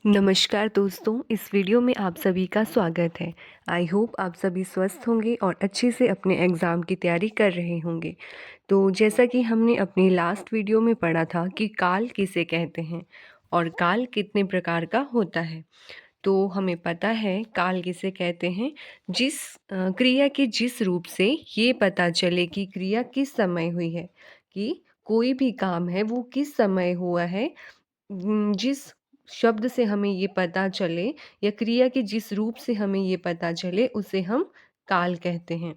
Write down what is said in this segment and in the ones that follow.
नमस्कार दोस्तों, इस वीडियो में आप सभी का स्वागत है। आई होप आप सभी स्वस्थ होंगे और अच्छे से अपने एग्ज़ाम की तैयारी कर रहे होंगे। तो जैसा कि हमने अपनी लास्ट वीडियो में पढ़ा था कि काल किसे कहते हैं और काल कितने प्रकार का होता है। तो हमें पता है काल किसे कहते हैं, क्रिया के जिस रूप से ये पता चले कि क्रिया किस समय हुई है, कि कोई भी काम है वो किस समय हुआ है। जिस शब्द से हमें ये पता चले या क्रिया के जिस रूप से हमें ये पता चले उसे हम काल कहते हैं।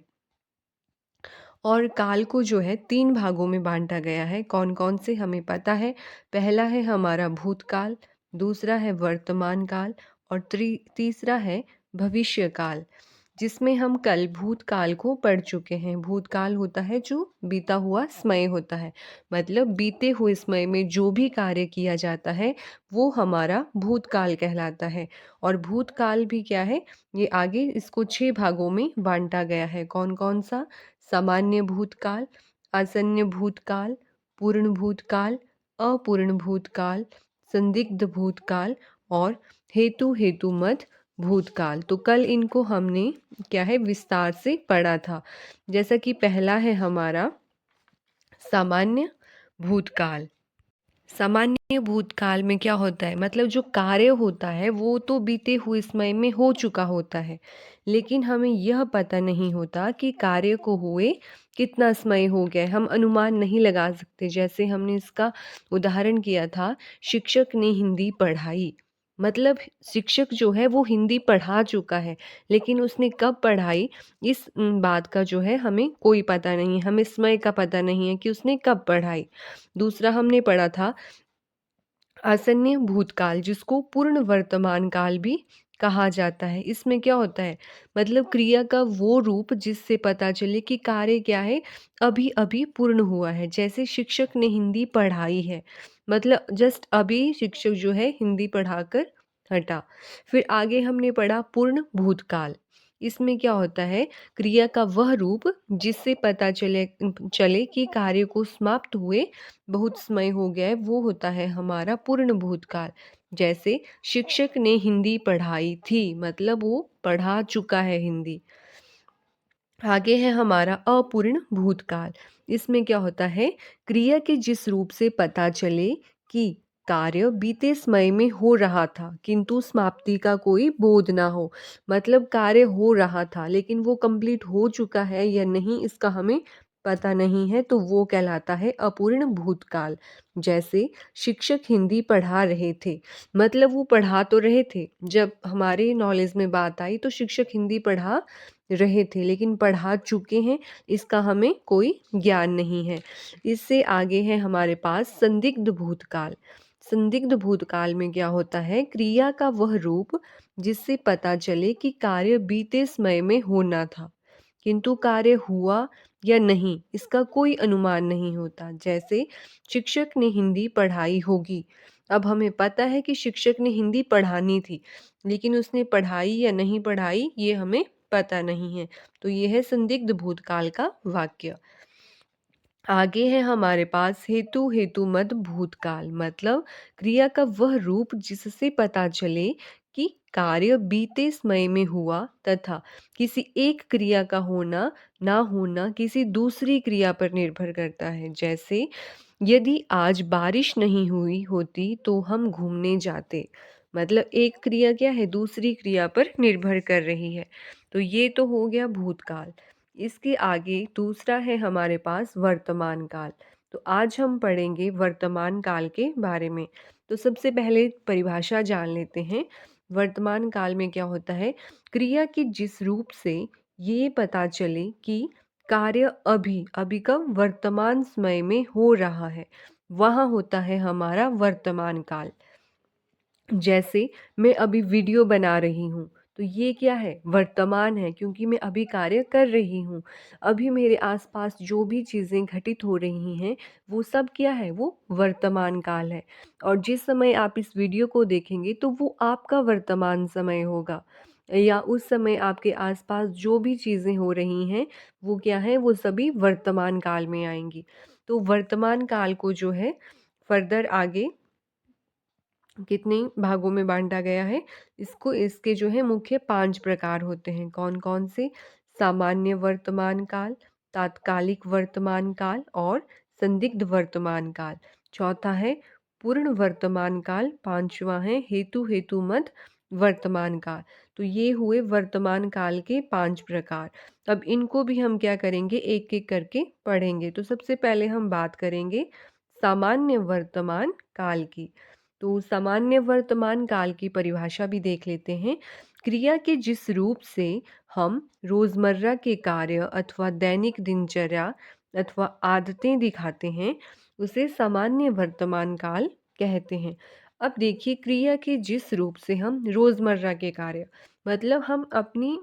और काल को जो है 3 भागों में बाँटा गया है। कौन-कौन से हमें पता है। पहला है हमारा भूतकाल, दूसरा है वर्तमान काल और तीसरा है भविष्य काल। जिसमें हम कल भूतकाल को पढ़ चुके हैं। भूतकाल होता है जो बीता हुआ समय होता है। मतलब बीते हुए समय में जो भी कार्य किया जाता है वो हमारा भूतकाल कहलाता है। और भूतकाल भी क्या है, ये आगे इसको 6 भागों में बाँटा गया है। कौन-कौन सा? सामान्य भूतकाल, आसन्न भूतकाल, पूर्ण भूतकाल, अपूर्ण भूतकाल, संदिग्ध भूतकाल और हेतुमत भूतकाल। तो कल इनको हमने क्या है विस्तार से पढ़ा था। जैसा कि पहला है हमारा सामान्य भूतकाल। सामान्य भूतकाल में क्या होता है, मतलब जो कार्य होता है वो तो बीते हुए समय में हो चुका होता है, लेकिन हमें यह पता नहीं होता कि कार्य को हुए कितना समय हो गया है। हम अनुमान नहीं लगा सकते। जैसे हमने इसका उदाहरण किया था, शिक्षक ने हिंदी पढ़ाई। मतलब शिक्षक जो है वो हिंदी पढ़ा चुका है, लेकिन उसने कब पढ़ाई इस बात का जो है हमें कोई पता नहीं है। हमें समय का पता नहीं है कि उसने कब पढ़ाई। दूसरा हमने पढ़ा था आसन्न भूतकाल, जिसको पूर्ण वर्तमान काल भी कहा जाता है। इसमें क्या होता है, मतलब क्रिया का वो रूप जिससे पता चले कि कार्य क्या है, अभी अभी पूर्ण हुआ है। जैसे शिक्षक ने हिंदी पढ़ाई है, मतलब जस्ट अभी शिक्षक जो है हिंदी पढ़ाकर हटा। फिर आगे हमने पढ़ा पूर्ण भूतकाल। इसमें क्या होता है, क्रिया का वह रूप जिससे पता चले चले कि कार्य को समाप्त हुए बहुत समय हो गया है, वो होता है हमारा पूर्ण भूतकाल। जैसे शिक्षक ने हिंदी पढ़ाई थी, मतलब वो पढ़ा चुका है हिंदी। आगे है हमारा अपूर्ण भूतकाल। इसमें क्या होता है, क्रिया के जिस रूप से पता चले कि कार्य बीते समय में हो रहा था किंतु समाप्ति का कोई बोध ना हो। मतलब कार्य हो रहा था लेकिन वो कंप्लीट हो चुका है या नहीं इसका हमें पता नहीं है, तो वो कहलाता है अपूर्ण भूतकाल। जैसे शिक्षक हिंदी पढ़ा रहे थे, मतलब वो पढ़ा तो रहे थे। जब हमारे नॉलेज में बात आई तो शिक्षक हिंदी पढ़ा रहे थे, लेकिन पढ़ा चुके हैं इसका हमें कोई ज्ञान नहीं है। इससे आगे है हमारे पास संदिग्ध भूतकाल। संदिग्ध भूतकाल में क्या होता है, क्रिया का वह रूप जिससे पता चले कि कार्य बीते समय में होना था किंतु कार्य हुआ या नहीं इसका कोई अनुमान नहीं होता। जैसे शिक्षक ने हिंदी पढ़ाई होगी। अब हमें पता है कि शिक्षक ने हिंदी पढ़ानी थी, लेकिन उसने पढ़ाई या नहीं पढ़ाई ये हमें पता नहीं है। तो ये है संदिग्ध भूतकाल का वाक्य। आगे है हमारे पास हेतु मद भूतकाल, मतलब क्रिया का वह रूप जिससे पता चले कि कार्य बीते समय में हुआ तथा किसी एक क्रिया का होना ना होना किसी दूसरी क्रिया पर निर्भर करता है। जैसे यदि आज बारिश नहीं हुई होती तो हम घूमने जाते। मतलब एक क्रिया क्या है दूसरी क्रिया पर निर्भर कर रही है। तो ये तो हो गया भूतकाल। इसके आगे दूसरा है हमारे पास वर्तमान काल। तो आज हम पढ़ेंगे वर्तमान काल के बारे में। तो सबसे पहले परिभाषा जान लेते हैं। वर्तमान काल में क्या होता है, क्रिया के जिस रूप से ये पता चले कि कार्य अभी अभी का वर्तमान समय में हो रहा है, वहाँ होता है हमारा वर्तमान काल। जैसे मैं अभी वीडियो बना रही हूँ, तो ये क्या है, वर्तमान है, क्योंकि मैं अभी कार्य कर रही हूँ। अभी मेरे आसपास जो भी चीज़ें घटित हो रही हैं वो सब क्या है, वो वर्तमान काल है। और जिस समय आप इस वीडियो को देखेंगे तो वो आपका वर्तमान समय होगा, या उस समय आपके आसपास जो भी चीज़ें हो रही हैं वो क्या है, वो सभी वर्तमान काल में आएंगी। तो वर्तमान काल को जो है फर्दर आगे कितने भागों में बाँटा गया है? इसके जो है मुख्य 5 प्रकार होते हैं। कौन-कौन से? सामान्य वर्तमान काल, तात्कालिक वर्तमान काल और संदिग्ध वर्तमान काल। चौथा है पूर्ण वर्तमान काल, 5वां है हेतु-हेतुमत वर्तमान काल। तो ये हुए वर्तमान काल के 5 प्रकार। अब इनको भी हम क्या करेंगे, एक-एक करके पढ़ेंगे। तो सबसे पहले हम बात करेंगे सामान्य वर्तमान काल की। तो सामान्य वर्तमान काल की परिभाषा भी देख लेते हैं। क्रिया के जिस रूप से हम रोज़मर्रा के कार्य अथवा दैनिक दिनचर्या अथवा आदतें दिखाते हैं, उसे सामान्य वर्तमान काल कहते हैं। अब देखिए, क्रिया के जिस रूप से हम रोज़मर्रा के कार्य, मतलब हम अपनी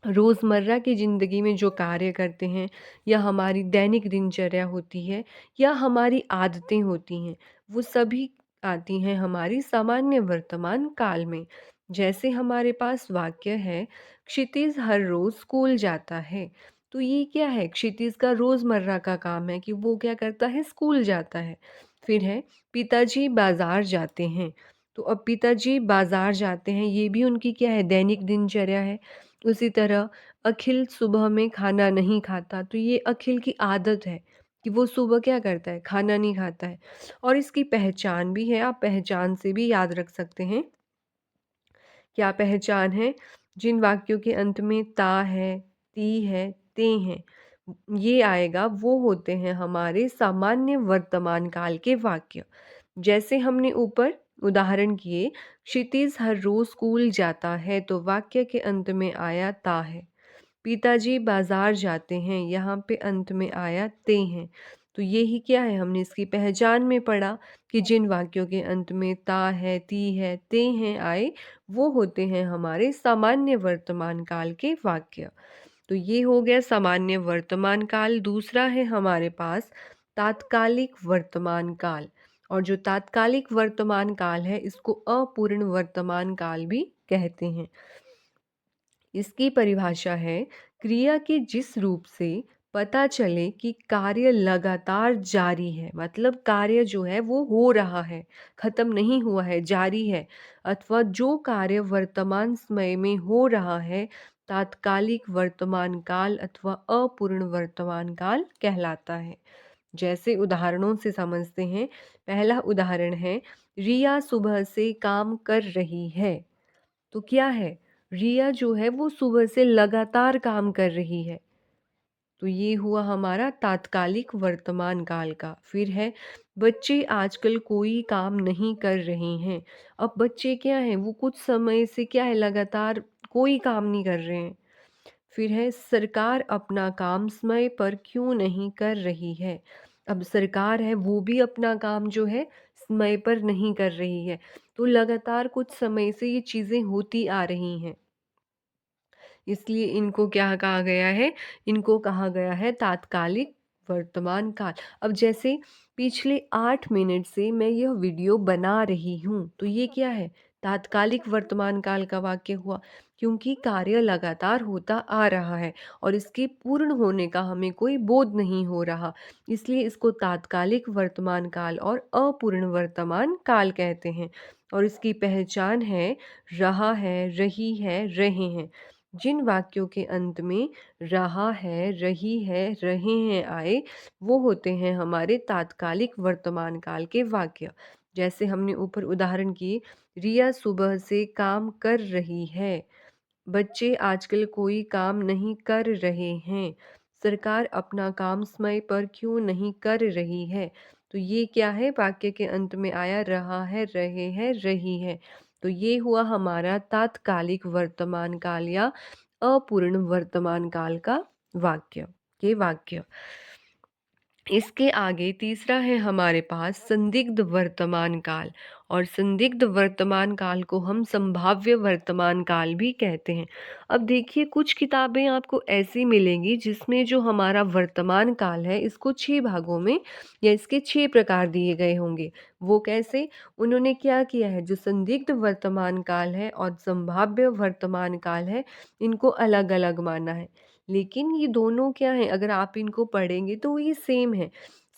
रोज़मर्रा की ज़िंदगी में जो कार्य करते हैं या हमारी दैनिक दिनचर्या होती है या हमारी आदतें होती हैं, वो सभी आती हैं हमारी सामान्य वर्तमान काल में। जैसे हमारे पास वाक्य है, क्षितिज हर रोज़ स्कूल जाता है। तो ये क्या है? क्षितिज का रोज़मर्रा का काम है कि वो क्या करता है? स्कूल जाता है। फिर है पिताजी बाज़ार जाते हैं। तो अब पिताजी बाज़ार जाते हैं, ये भी उनकी क्या है? दैनिक दिनचर्या है। उसी तरह अखिल सुबह में खाना नहीं खाता, तो ये अखिल की आदत है कि वो सुबह क्या करता है? खाना नहीं खाता है। और इसकी पहचान भी है, आप पहचान से भी याद रख सकते हैं। क्या पहचान है? जिन वाक्यों के अंत में ता है, ती है, ते हैं, ये आएगा, वो होते हैं हमारे सामान्य वर्तमान काल के वाक्य। जैसे हमने ऊपर उदाहरण किए, क्षितिज हर रोज स्कूल जाता है, तो वाक्य के अंत में आया ता है। पिताजी बाजार जाते हैं, यहाँ पे अंत में आया ते हैं। तो यही क्या है? हमने इसकी पहचान में पढ़ा कि जिन वाक्यों के अंत में ता है, ती है, ते हैं आए, वो होते हैं हमारे सामान्य वर्तमान काल के वाक्य। तो ये हो गया सामान्य वर्तमान काल। दूसरा है हमारे पास तात्कालिक वर्तमान काल। और जो तात्कालिक वर्तमान काल है, इसको अपूर्ण वर्तमान काल भी कहते हैं। इसकी परिभाषा है, क्रिया के जिस रूप से पता चले कि कार्य लगातार जारी है, मतलब कार्य जो है वो हो रहा है, खत्म नहीं हुआ है, जारी है, अथवा जो कार्य वर्तमान समय में हो रहा है, तात्कालिक वर्तमान काल अथवा अपूर्ण वर्तमान काल कहलाता है। जैसे उदाहरणों से समझते हैं। पहला उदाहरण है, रिया सुबह से काम कर रही है। तो क्या है? रिया जो है वो सुबह से लगातार काम कर रही है। तो ये हुआ हमारा तात्कालिक वर्तमान काल का। फिर है, बच्चे आजकल कोई काम नहीं कर रहे हैं। अब बच्चे क्या हैं? वो कुछ समय से क्या है? लगातार कोई काम नहीं कर रहे हैं। फिर है, सरकार अपना काम समय पर क्यों नहीं कर रही है? अब सरकार है, वो भी अपना काम जो है समय पर नहीं कर रही है। तो लगातार कुछ समय से ये चीज़ें होती आ रही हैं। इसलिए इनको क्या कहा गया है? इनको कहा गया है तात्कालिक वर्तमान काल। अब जैसे पिछले 8 मिनट से मैं यह वीडियो बना रही हूँ, तो ये क्या है? तात्कालिक वर्तमान काल का वाक्य हुआ, क्योंकि कार्य लगातार होता आ रहा है और इसके पूर्ण होने का हमें कोई बोध नहीं हो रहा। इसलिए इसको तात्कालिक वर्तमान काल और अपूर्ण वर्तमान काल कहते हैं। और इसकी पहचान है, रहा है, रही है, रहे हैं। जिन वाक्यों के अंत में रहा है, रही है, रहे हैं आए, वो होते हैं हमारे तात्कालिक वर्तमान काल के वाक्य। जैसे हमने ऊपर उदाहरण किए, रिया सुबह से काम कर रही है। बच्चे आजकल कोई काम नहीं कर रहे हैं। सरकार अपना काम समय पर क्यों नहीं कर रही है? तो ये क्या है? वाक्य के अंत में आया, रहा है, रहे हैं, रही है। तो ये हुआ हमारा तात्कालिक वर्तमान काल या अपूर्ण वर्तमान काल का वाक्य। इसके आगे तीसरा है हमारे पास संदिग्ध वर्तमान काल। और संदिग्ध वर्तमान काल को हम संभाव्य वर्तमान काल भी कहते हैं। अब देखिए, कुछ किताबें आपको ऐसी मिलेंगी जिसमें जो हमारा वर्तमान काल है, इसको 6 भागों में या इसके 6 प्रकार दिए गए होंगे। वो कैसे? उन्होंने क्या किया है, जो संदिग्ध वर्तमान काल है और संभाव्य वर्तमान काल है, इनको अलग अलग माना है। लेकिन ये दोनों क्या हैं? अगर आप इनको पढ़ेंगे तो ये सेम है।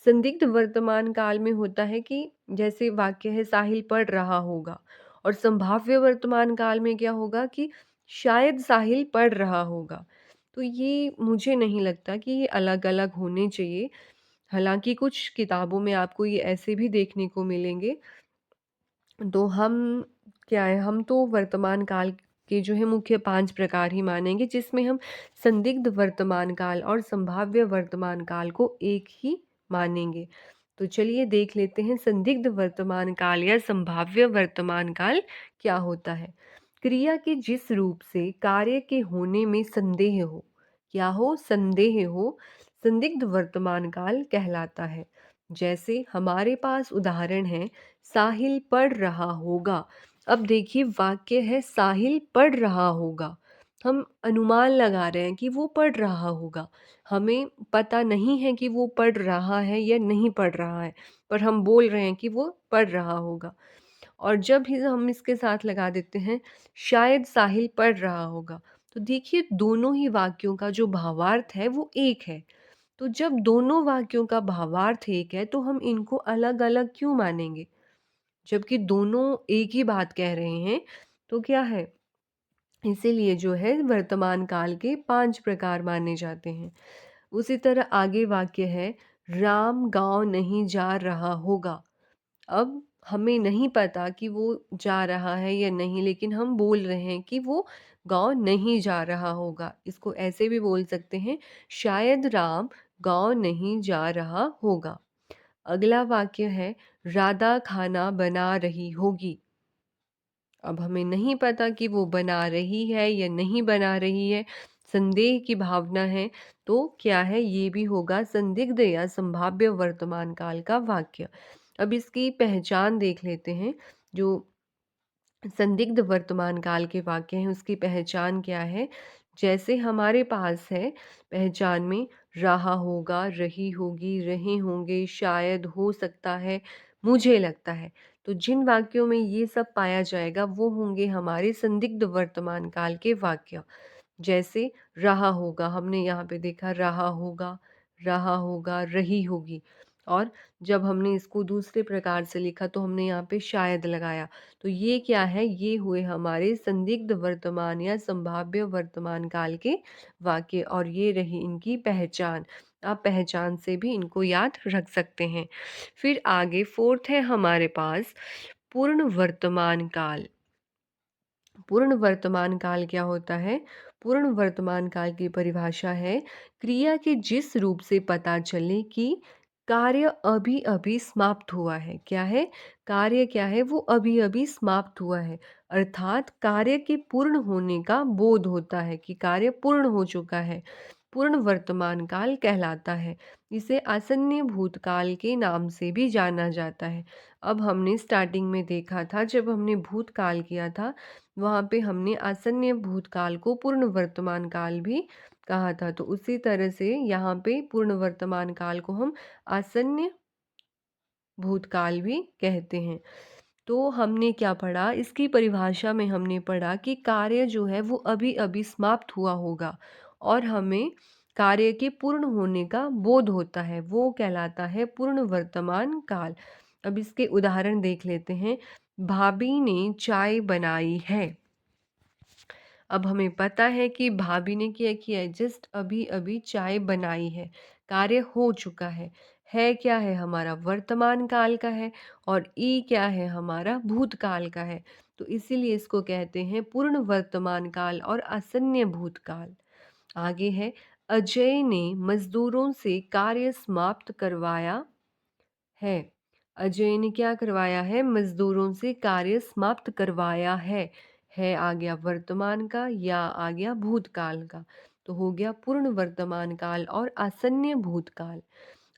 संदिग्ध वर्तमान काल में होता है कि जैसे वाक्य है साहिल पढ़ रहा होगा, और संभाव्य वर्तमान काल में क्या होगा कि शायद साहिल पढ़ रहा होगा। तो ये मुझे नहीं लगता कि ये अलग-अलग होने चाहिए। हालाँकि कुछ किताबों में आपको ये ऐसे भी देखने को मिलेंगे। तो हम क्या है, हम तो वर्तमान काल के जो है मुख्य 5 प्रकार ही मानेंगे, जिसमें हम संदिग्ध वर्तमान काल और संभाव्य वर्तमान काल को एक ही मानेंगे। तो चलिए देख लेते हैं संदिग्ध वर्तमान काल या संभाव्य वर्तमान काल क्या होता है। क्रिया के जिस रूप से कार्य के होने में संदेह हो, क्या हो, संदेह हो, संदिग्ध वर्तमान काल कहलाता है। जैसे हमारे पास उदाहरण है, साहिल पढ़ रहा होगा। अब देखिए वाक्य है साहिल पढ़ रहा होगा। हम अनुमान लगा रहे हैं कि वो पढ़ रहा होगा। हमें पता नहीं है कि वो पढ़ रहा है या नहीं पढ़ रहा है, पर हम बोल रहे हैं कि वो पढ़ रहा होगा। और जब भी हम इसके साथ लगा देते हैं शायद साहिल पढ़ रहा होगा, तो देखिए दोनों ही वाक्यों का जो भावार्थ है वो एक है। तो जब दोनों वाक्यों का भावार्थ एक है तो हम इनको अलग-अलग क्यों मानेंगे? जबकि दोनों एक ही बात कह रहे हैं, तो क्या है, इसीलिए जो है वर्तमान काल के 5 प्रकार माने जाते हैं। उसी तरह आगे वाक्य है, राम गाँव नहीं जा रहा होगा। अब हमें नहीं पता कि वो जा रहा है या नहीं, लेकिन हम बोल रहे हैं कि वो गाँव नहीं जा रहा होगा। इसको ऐसे भी बोल सकते हैं, शायद राम गाँव नहीं जा रहा होगा। अगला वाक्य है, राधा खाना बना रही होगी। अब हमें नहीं पता कि वो बना रही है या नहीं बना रही है, संदेह की भावना है, तो क्या है, ये भी होगा संदिग्ध या संभाव्य वर्तमान काल का वाक्य। अब इसकी पहचान देख लेते हैं। जो संदिग्ध वर्तमान काल के वाक्य हैं उसकी पहचान क्या है? जैसे हमारे पास है पहचान में, रहा होगा, रही होगी, रहे होंगे, शायद, हो सकता है, मुझे लगता है। तो जिन वाक्यों में ये सब पाया जाएगा वो होंगे हमारे संदिग्ध वर्तमान काल के वाक्य। जैसे रहा होगा, हमने यहाँ पे देखा रहा होगा, रही होगी। और जब हमने इसको दूसरे प्रकार से लिखा तो हमने यहाँ पे शायद लगाया। तो ये क्या है? ये हुए हमारे संदिग्ध वर्तमान या संभाव्य वर्तमान काल के वाक्य, और ये रही इनकी पहचान। आप पहचान से भी इनको याद रख सकते हैं। फिर आगे 4th है हमारे पास पूर्ण वर्तमान काल। पूर्ण वर्तमान काल क्या होता है? पूर्ण वर्तमान काल की परिभाषा है, क्रिया के जिस रूप से पता चले कि कार्य अभी-अभी समाप्त हुआ है। क्या है? कार्य क्या है? वो अभी-अभी समाप्त हुआ है। अर्थात कार्य के पूर्ण होने का बोध होता है कि कार्य पूर्ण हो चुका है। पूर्ण वर्तमान काल कहलाता है। इसे आसन्न भूतकाल के नाम से भी जाना जाता है। अब हमने स्टार्टिंग में देखा था, जब हमने भूतकाल किया था, वहाँ पे हमने आसन्न भूतकाल को पूर्ण वर्तमान काल भी कहा था। तो उसी तरह से यहाँ पे पूर्ण वर्तमान काल को हम आसन्न भूतकाल भी कहते हैं। तो हमने क्या पढ़ा? इसकी परिभाषा में हमने पढ़ा कि कार्य जो है वो अभी-अभी समाप्त हुआ होगा और हमें कार्य के पूर्ण होने का बोध होता है, वो कहलाता है पूर्ण वर्तमान काल। अब इसके उदाहरण देख लेते हैं। भाभी ने चाय बनाई है। अब हमें पता है कि भाभी ने क्या किया है, जस्ट अभी-अभी चाय बनाई है, कार्य हो चुका है। है क्या है? हमारा वर्तमान काल का है, और ई क्या है? हमारा भूतकाल का है। तो इसीलिए इसको कहते हैं पूर्ण वर्तमान काल और आसन्न भूतकाल। आगे है, अजय ने मज़दूरों से कार्य समाप्त करवाया है। अजय ने क्या करवाया है? मज़दूरों से कार्य समाप्त करवाया है। है आ गया वर्तमान का या आ गया भूतकाल का। तो हो गया पूर्ण वर्तमान काल और आसन्न भूतकाल।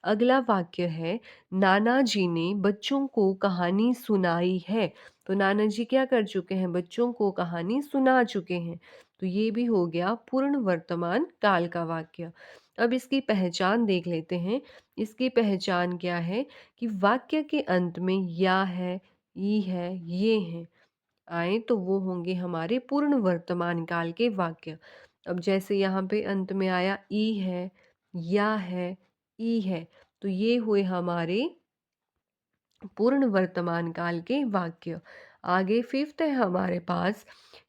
अगला वाक्य है, नाना जी ने बच्चों को कहानी सुनाई है। तो नाना जी क्या कर चुके हैं? बच्चों को कहानी सुना चुके हैं। तो ये भी हो गया पूर्ण वर्तमान काल का वाक्य। अब इसकी पहचान देख लेते हैं। इसकी पहचान क्या है कि वाक्य के अंत में या है, ई है, ये हैं आए तो वो होंगे हमारे पूर्ण वर्तमान काल के वाक्य। अब जैसे यहाँ पे अंत में आया ई है, या है, ई है, तो ये हुए हमारे पूर्ण वर्तमान काल के वाक्य। आगे फिफ्थ है हमारे पास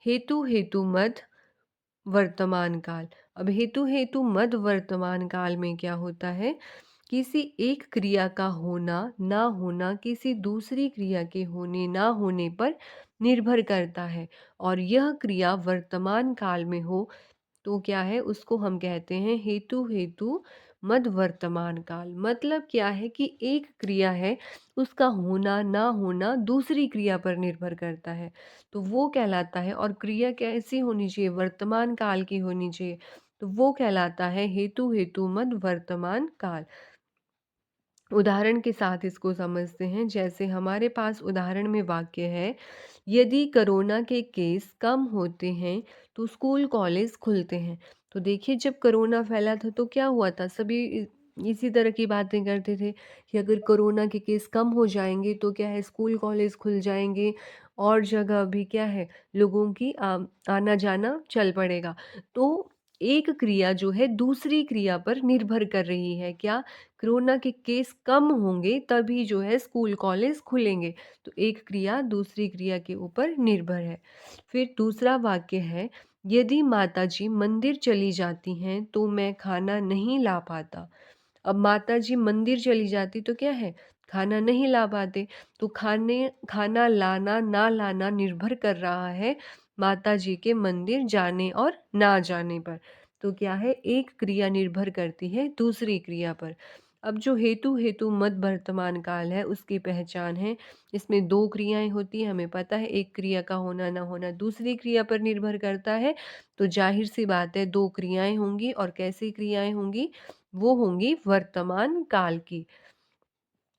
हेतु हेतु मद वर्तमान काल। अब हेतु हेतु मद वर्तमान काल में क्या होता है, किसी एक क्रिया का होना ना होना किसी दूसरी क्रिया के होने ना होने पर निर्भर करता है, और यह क्रिया वर्तमान काल में हो तो क्या है, उसको हम कहते हैं हेतु हेतु मद वर्तमान काल। मतलब क्या है कि एक क्रिया है, उसका होना ना होना दूसरी क्रिया पर निर्भर करता है, तो वो कहलाता है। और क्रिया कैसी होनी चाहिए, वर्तमान काल की होनी चाहिए, तो वो कहलाता है हेतु हेतु मद वर्तमान काल। उदाहरण के साथ इसको समझते हैं। जैसे हमारे पास उदाहरण में वाक्य है, यदि कोरोना के केस कम होते हैं तो स्कूल कॉलेज खुलते हैं। तो देखिए, जब कोरोना फैला था तो क्या हुआ था, सभी इसी तरह की बातें करते थे कि अगर कोरोना के केस कम हो जाएंगे तो क्या है, स्कूल कॉलेज खुल जाएंगे और जगह भी क्या है, लोगों की आना जाना चल पड़ेगा। तो एक क्रिया जो है दूसरी क्रिया पर निर्भर कर रही है। क्या, कोरोना के केस कम होंगे तभी जो है स्कूल कॉलेज खुलेंगे। तो एक क्रिया दूसरी क्रिया के ऊपर निर्भर है। फिर दूसरा वाक्य है, यदि माताजी मंदिर चली जाती हैं तो मैं खाना नहीं ला पाता। अब माताजी मंदिर चली जाती तो क्या है, खाना नहीं ला पाते। तो खाना लाना ना लाना निर्भर कर रहा है माताजी के मंदिर जाने और ना जाने पर। तो क्या है, एक क्रिया निर्भर करती है दूसरी क्रिया पर। अब जो हेतु हेतु मद वर्तमान काल है उसकी पहचान है, इसमें दो क्रियाएं होती हैं, हमें पता है एक क्रिया का होना ना होना दूसरी क्रिया पर निर्भर करता है। तो जाहिर सी बात है दो क्रियाएं होंगी, और कैसी क्रियाएं होंगी, वो होंगी वर्तमान काल की।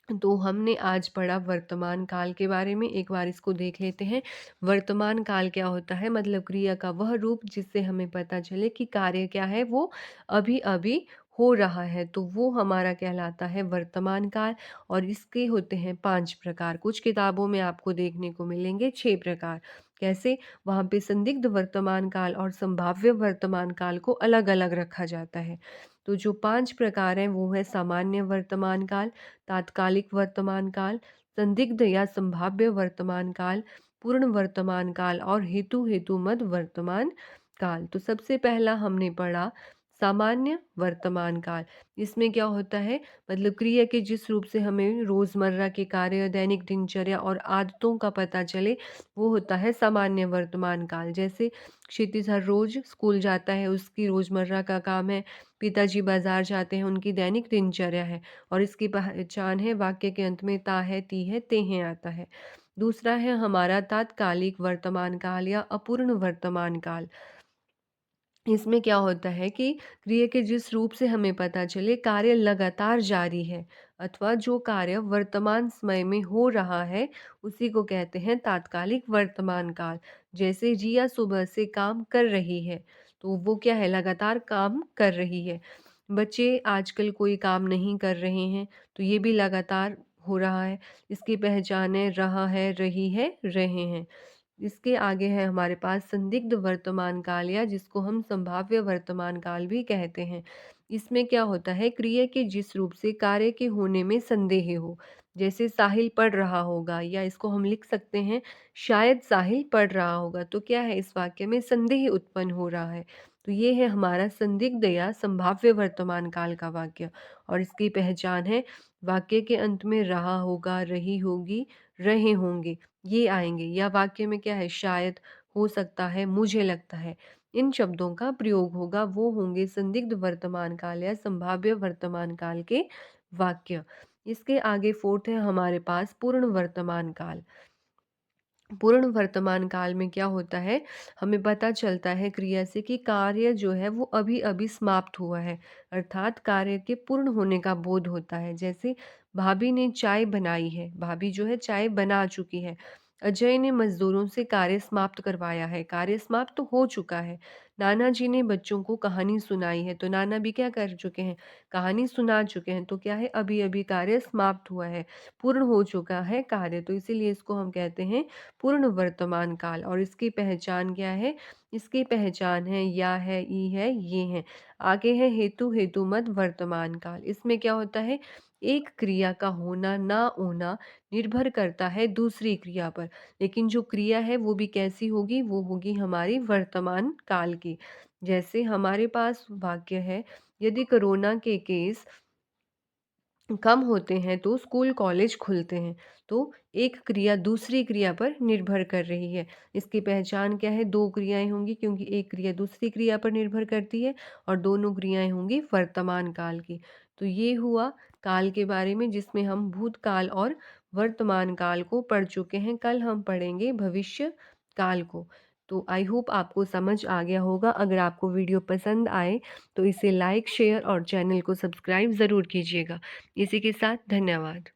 तो हमने आज पढ़ा वर्तमान काल के बारे में, एक बार इसको देख लेते हैं। वर्तमान काल क्या होता है, मतलब क्रिया का वह रूप जिससे हमें पता चले कि कार्य क्या है, वो अभी अभी हो रहा है, तो वो हमारा कहलाता है वर्तमान काल। और इसके होते हैं 5 प्रकार, कुछ किताबों में आपको देखने को मिलेंगे 6 प्रकार। कैसे, वहाँ पे संदिग्ध वर्तमान काल और संभाव्य वर्तमान काल को अलग अलग रखा जाता है। तो जो 5 प्रकार हैं वो है सामान्य वर्तमान काल, तात्कालिक वर्तमान काल, संदिग्ध या संभाव्य वर्तमान काल, पूर्ण वर्तमान काल और हेतु हेतु मद वर्तमान काल। तो सबसे पहला हमने पढ़ा सामान्य वर्तमान काल। इसमें क्या होता है, मतलब क्रिया के जिस रूप से हमें रोजमर्रा के कार्य, दैनिक दिनचर्या और आदतों का पता चले, वो होता है सामान्य वर्तमान काल। जैसे क्षितिज हर रोज स्कूल जाता है, उसकी रोजमर्रा का काम है। पिताजी बाजार जाते हैं, उनकी दैनिक दिनचर्या है। और इसकी पहचान है, वाक्य के अंत में ता है, ती है, ते हैं आता है। दूसरा है हमारा तात्कालिक वर्तमान काल या अपूर्ण वर्तमान काल। इसमें क्या होता है कि क्रिया के जिस रूप से हमें पता चले कार्य लगातार जारी है, अथवा जो कार्य वर्तमान समय में हो रहा है उसी को कहते हैं तात्कालिक वर्तमान काल। जैसे जिया सुबह से काम कर रही है, तो वो क्या है, लगातार काम कर रही है। बच्चे आजकल कोई काम नहीं कर रहे हैं, तो ये भी लगातार हो रहा है। इसकी पहचान है रहा है, रही है, रहे हैं। इसके आगे है हमारे पास संदिग्ध वर्तमान काल, या जिसको हम संभाव्य वर्तमान काल भी कहते हैं। इसमें क्या होता है, क्रिया के जिस रूप से कार्य के होने में संदेह हो। जैसे साहिल पढ़ रहा होगा, या इसको हम लिख सकते हैं शायद साहिल पढ़ रहा होगा। तो क्या है, इस वाक्य में संदेह उत्पन्न हो रहा है। तो ये है हमारा संदिग्ध या संभाव्य वर्तमान काल का वाक्य। और इसकी पहचान है, वाक्य के अंत में रहा होगा, रही होगी, रहे होंगे, ये आएँगे। या वाक्य में क्या है, शायद, हो सकता है, मुझे लगता है, इन शब्दों का प्रयोग होगा, वो होंगे संदिग्ध वर्तमान काल या संभाव्य वर्तमान काल के वाक्य। इसके आगे फोर्थ है हमारे पास पूर्ण वर्तमान काल। पूर्ण वर्तमान काल में क्या होता है, हमें पता चलता है क्रिया से कि कार्य जो है वो अभी अभी समाप्त हुआ है, अर्थात कार्य के पूर्ण होने का बोध होता है। जैसे भाभी ने चाय बनाई है, भाभी जो है चाय बना चुकी है। अजय ने मजदूरों से कार्य समाप्त करवाया है, कार्य समाप्त तो हो चुका है। नाना जी ने बच्चों को कहानी सुनाई है, तो नाना भी क्या कर चुके हैं, कहानी सुना चुके हैं। तो क्या है, अभी अभी कार्य समाप्त हुआ है, पूर्ण हो चुका है कार्य, तो इसीलिए इसको हम कहते हैं पूर्ण वर्तमान काल। और इसकी पहचान क्या है, इसकी पहचान है या है, ई है, ये है। आगे है हेतु हेतु मद वर्तमान काल। इसमें क्या होता है, एक क्रिया का होना ना होना निर्भर करता है दूसरी क्रिया पर। लेकिन जो क्रिया है वो भी कैसी होगी? वो होगी हमारी वर्तमान काल की। जैसे हमारे पास वाक्य है, यदि कोरोना के केस कम होते हैं तो स्कूल कॉलेज खुलते हैं। तो एक क्रिया दूसरी क्रिया पर निर्भर कर रही है। इसकी पहचान क्या है? 2 क्रियाएँ होंगी, क्योंकि एक क्रिया दूसरी क्रिया पर निर्भर करती है और दोनों क्रियाएँ होंगी वर्तमान काल की। तो ये हुआ काल के बारे में, जिसमें हम भूतकाल और वर्तमान काल को पढ़ चुके हैं। कल हम पढ़ेंगे भविष्य काल को। तो आई होप आपको समझ आ गया होगा। अगर आपको वीडियो पसंद आए तो इसे लाइक, शेयर और चैनल को सब्सक्राइब ज़रूर कीजिएगा। इसी के साथ धन्यवाद।